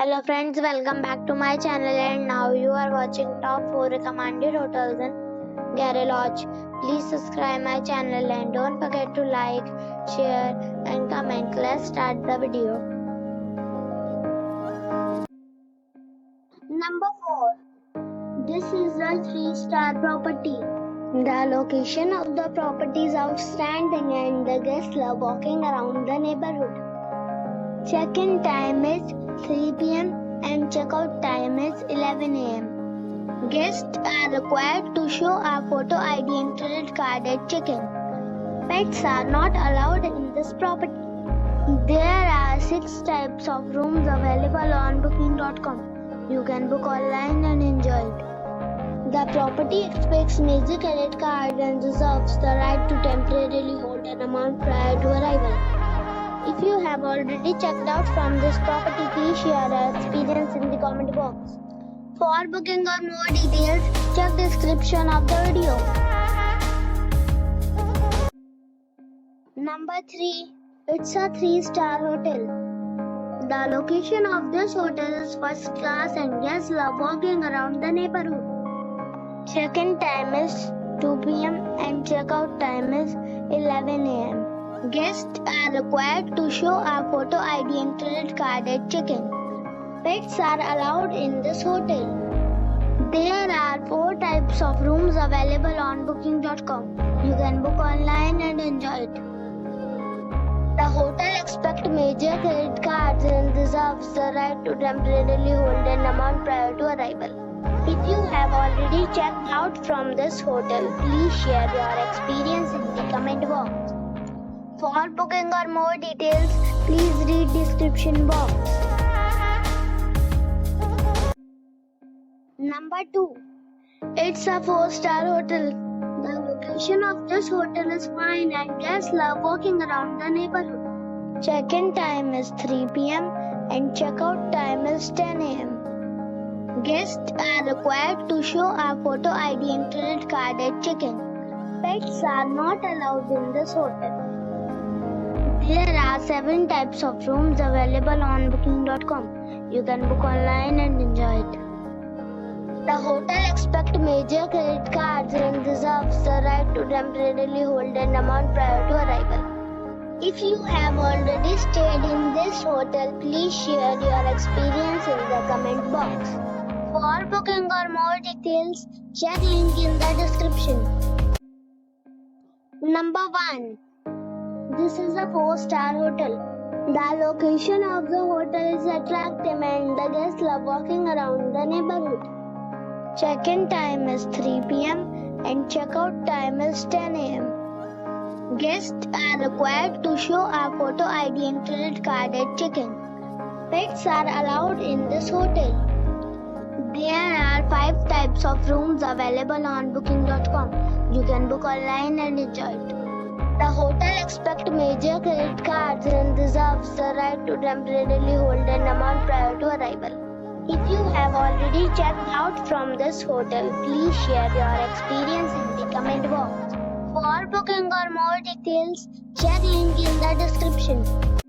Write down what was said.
Hello friends, welcome back to my channel and now you are watching top 4 recommended hotels in Gary Lodge. Please subscribe my channel and don't forget to like, share and comment. Let's start the video. Number 4. This is a 3-star property. The location of the property is outstanding and the guests love walking around the neighborhood. Check-in time is 3 p.m. and check-out time is 11 a.m. Guests are required to show a photo ID and credit card at check-in. Pets are not allowed in this property. There are 6 types of rooms available on booking.com. You can book online and enjoy it. The property expects major credit card and reserves the right to temporarily hold an amount prior to arrival. If you have already checked out from this property, please share your experience in the comment box. For booking or more details, check description of the video. Number 3. It's a 3-star hotel. The location of this hotel is first class and guests love walking around the neighborhood. Check-in time is 2 p.m. and check-out time is 11 a.m. Guests are required to show a photo ID and credit card at check-in. Pets are allowed in this hotel. There are 4 types of rooms available on booking.com. You can book online and enjoy it. The hotel expects major credit cards and reserves the right to temporarily hold an amount prior to arrival. If you have already checked out from this hotel, please share your experience in the comment box. For booking or more details, please read description box. Number 2. It's a 4-star hotel. The location of this hotel is fine and guests love walking around the neighborhood. Check-in time is 3 p.m. and check-out time is 10 a.m. Guests are required to show a photo ID and credit card at check-in. Pets are not allowed in this hotel. There are 7 types of rooms available on booking.com. You can book online and enjoy it. The hotel expects major credit cards and reserves the right to temporarily hold an amount prior to arrival. If you have already stayed in this hotel, please share your experience in the comment box. For booking or more details, check link in the description. Number 1. This is a 4-star hotel. The location of the hotel is attractive and the guests love walking around the neighborhood. Check-in time is 3 p.m. and check-out time is 10 a.m. Guests are required to show a photo ID and credit card at check-in. Pets are allowed in this hotel. There are 5 types of rooms available on booking.com. You can book online and enjoy it. The hotel expects major credit cards and reserves the right to temporarily hold an amount prior to arrival. If you have already checked out from this hotel, please share your experience in the comment box. For booking or more details, check link in the description.